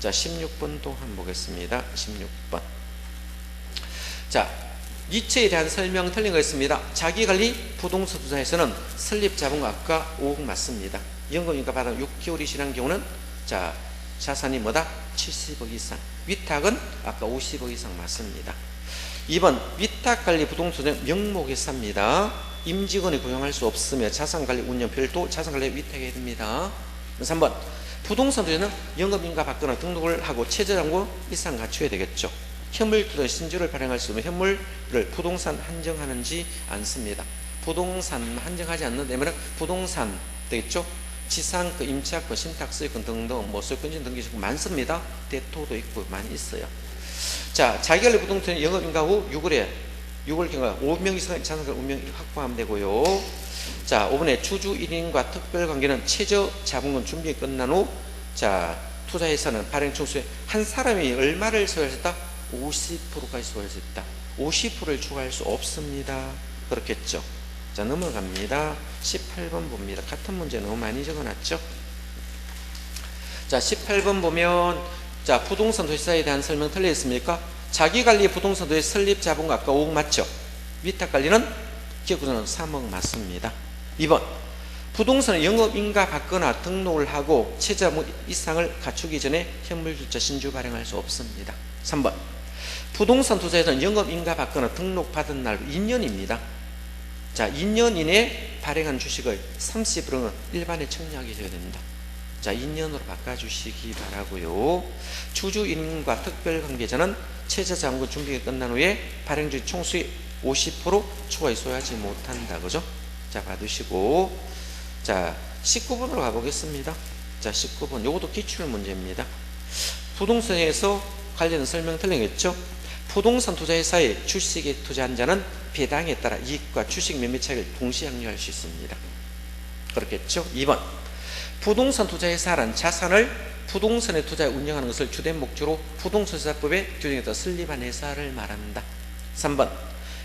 Speaker 1: 자, 16번도 한번 보겠습니다. 16번. 자, 이체에 대한 설명 틀린 거 있습니다. 자기관리 부동산 투자에서는 설립자본과 아까 5억 맞습니다. 연금인가 받아 6개월이 지난 경우는 자, 자산이 뭐다? 70억 이상. 위탁은 아까 50억 이상 맞습니다. 2번 위탁관리 부동산은 명목회사입니다. 임직원이 고용할 수 없으며 자산관리 운영 별도 자산관리에 위탁해야 됩니다. 3번 부동산 투자는 영업인가 받거나 등록을 하고 최저장고 이상 갖춰야 되겠죠. 현물투자 신주를 발행할 수 있는 현물을 부동산 한정하는지 않습니다. 부동산 한정하지 않는다면 부동산 되겠죠. 지상권, 임차권, 신탁소유권 등등 뭐 소유권진 등기증권 많습니다. 대토도 있고 많이 있어요. 자, 자기관리 부동산의 영업인가 후 6월 경과 5명 이상의 자산을 5명 확보하면 되고요. 자, 5번에 주주 1인과 특별관계는 최저 자본금 준비 끝난 후 자, 투자회사는 발행 총수에 한 사람이 얼마를 소유할 수 있다? 50%까지 소유할 수 있다. 50%를 추가할 수 없습니다. 그렇겠죠. 자, 넘어갑니다. 18번 봅니다. 같은 문제 너무 많이 적어놨죠. 자, 18번 보면 자, 부동산 도시사에 대한 설명 틀려 있습니까? 자기관리 부동산 도시 설립 자본금 아까 5억 맞죠? 위탁관리는 기업구조는 3억 맞습니다. 2번 부동산은 영업인가 받거나 등록을 하고 최저자본 이상을 갖추기 전에 현물주차 신주 발행할 수 없습니다. 3번 부동산 투자에서는 영업인가 받거나 등록받은 날 2년입니다. 자, 2년 이내에 발행한 주식의 30%는 일반에 청약이 되어야 됩니다. 자, 2년으로 바꿔주시기 바라고요. 주주 1인과 특별관계자는 최저자본금 준비가 끝난 후에 발행 주식 총수의 50% 초과에 소유하지 못한다. 그죠? 자, 받으시고 자, 19번으로 가보겠습니다. 자, 19번 요것도 기출 문제입니다. 부동산에서 관련 설명 틀리겠죠? 부동산 투자회사의 주식에 투자한 자는 배당에 따라 이익과 주식 매매 차익을 동시에 확률할 수 있습니다. 그렇겠죠? 2번 부동산 투자회사란 자산을 부동산에 투자해 운영하는 것을 주된 목적으로 부동산투자법에 규정에 따라 설립한 회사를 말한다. 3번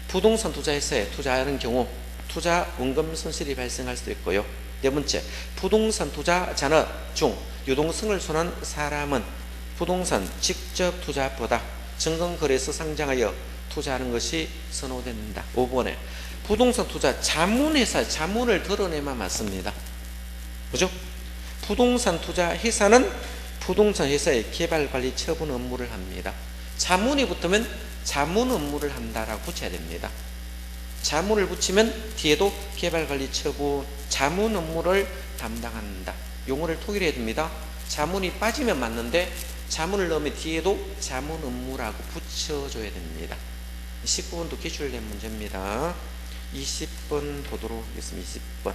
Speaker 1: 부동산 투자회사에 투자하는 경우 투자 원금 손실이 발생할 수도 있고요. 네 번째 부동산 투자자는 중 유동성을 손한 사람은 부동산 직접 투자보다 증권거래소 상장하여 투자하는 것이 선호된다. 5번에 부동산 투자 자문회사 자문을 드러내만 맞습니다. 그죠? 부동산 투자 회사는 부동산 회사의 개발관리 처분 업무를 합니다. 자문이 붙으면 자문 업무를 한다라고 붙여야 됩니다. 자문을 붙이면 뒤에도 개발관리 처분 자문 업무를 담당한다. 용어를 통일해야 됩니다. 자문이 빠지면 맞는데 자문을 넣으면 뒤에도 자문 업무라고 붙여줘야 됩니다. 19번도 기출된 문제입니다. 20번 보도록 하겠습니다. 20번.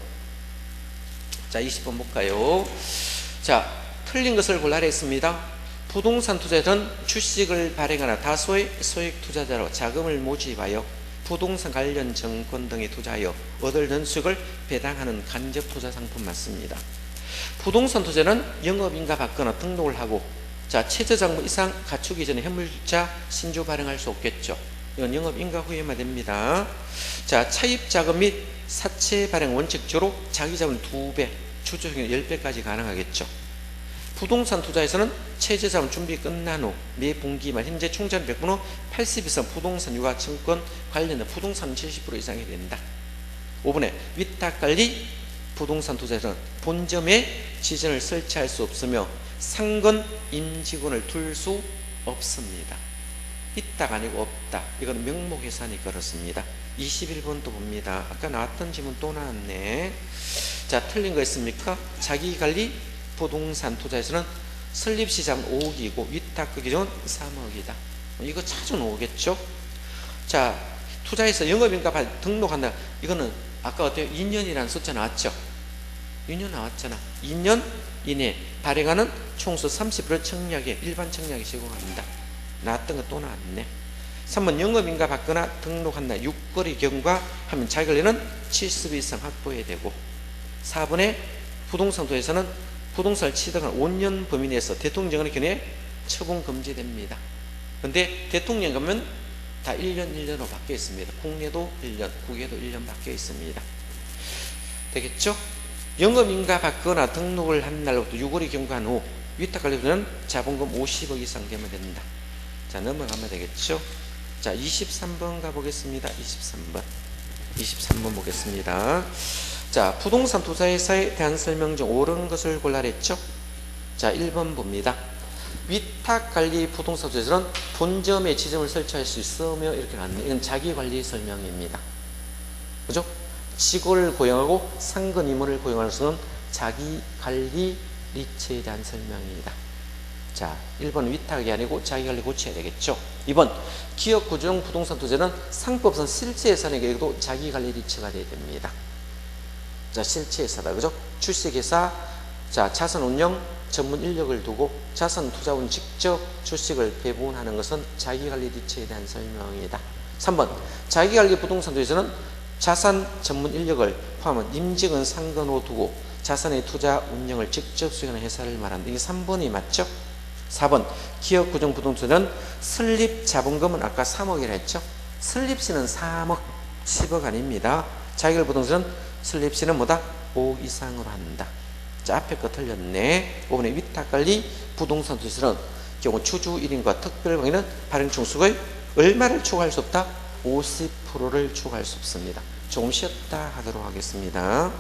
Speaker 1: 자, 20번 볼까요? 자, 틀린 것을 골라라 했습니다. 부동산 투자자는 주식을 발행하나 다수의 소액 투자자로 자금을 모집하여 부동산 관련 증권 등에 투자하여 얻을 수익을 배당하는 간접 투자 상품 맞습니다. 부동산 투자는 영업인가 받거나 등록을 하고 자, 최저자본 이상 갖추기 전에 현물주차 신주 발행할 수 없겠죠. 이건 영업인가 후에만 됩니다. 자, 차입자금 및 사채 발행 원칙적으로 자기자본 2배, 주주효율 10배까지 가능하겠죠. 부동산 투자에서는 최저자본 준비 끝난 후 매 분기 말 현재 총자산 100분 후 80 이상 부동산 유가 증권 관련된 부동산 70% 이상이 된다. 5번에 위탁관리 부동산 투자에서는 본점에 지점을 설치할 수 없으며 상권 임직원을 둘 수 없습니다. 있다가 아니고 없다. 이건 명목회사니까 그렇습니다. 21번도 봅니다. 아까 나왔던 질문 또 나왔네. 자, 틀린 거 있습니까? 자기관리 부동산 투자에서는 설립시장 5억이고 위탁 기준은 3억이다. 이거 자주 나오겠죠? 자, 투자해서 영업인가 등록한다. 이거는 아까 어때요? 2년이라는 숫자 나왔죠? 2년 나왔잖아. 2년 이내 발행하는 총수 30% 청약에 일반 청약에 제공합니다. 나왔던 거 또 나왔네. 3번 영업인가 받거나 등록한다. 6거리 경과 하면 자기관리는 70 이상 확보해야 되고 4번에 부동산 투자에서는 부동산을 취득한 5년 범위 내에서 대통령의 견해에 처분 금지됩니다. 근데 대통령 가면 다 1년 1년으로 바뀌어 있습니다. 국내도 1년, 국외도 1년 바뀌어 있습니다. 되겠죠? 영업인가 받거나 등록을 한 날부터 6월이 경과한 후 위탁관리부는 자본금 50억 이상 되면 된다. 자, 넘어가면 되겠죠? 자, 23번 가보겠습니다. 23번 보겠습니다. 자, 부동산 투자회사에 대한 설명 중 옳은 것을 골라냈죠? 자, 1번 봅니다. 위탁관리 부동산 투자에서는 본점에 지점을 설치할 수 있으며 이렇게 나왔네요. 이건 자기관리 설명입니다. 그죠? 직원을 고용하고 상권 임원을 고용하는 것은 자기관리 리츠에 대한 설명입니다. 자, 1번 위탁이 아니고 자기관리 고쳐야 되겠죠. 2번 기업 구조용 부동산 투자는 상법상 실제예산에게도 자기관리 리츠가 돼야 됩니다. 자, 실체회사다. 그죠? 주식회사, 자, 자산 운영 전문 인력을 두고 자산 투자원 직접 주식을 배분하는 것은 자기관리 리츠에 대한 설명입니다. 3번 자기관리 부동산 투자에서는 자산 전문 인력을 포함한 임직원 상권으로 두고 자산의 투자 운영을 직접 수행하는 회사를 말한다. 이게 3번이 맞죠? 4번 기업 구정 부동산은 설립 자본금은 아까 3억이라 했죠? 설립시는 3억 10억 아닙니다. 자기관리 부동산은 설립시는 뭐다? 5억 이상으로 한다. 자, 앞에 거 틀렸네. 5번에 위탁관리 부동산 투자는 경우 주주 1인과 특별방위는 발행 총수의 얼마를 초과할 수 없다? 50%를 초과할 수 없습니다. 조금 쉬었다 하도록 하겠습니다.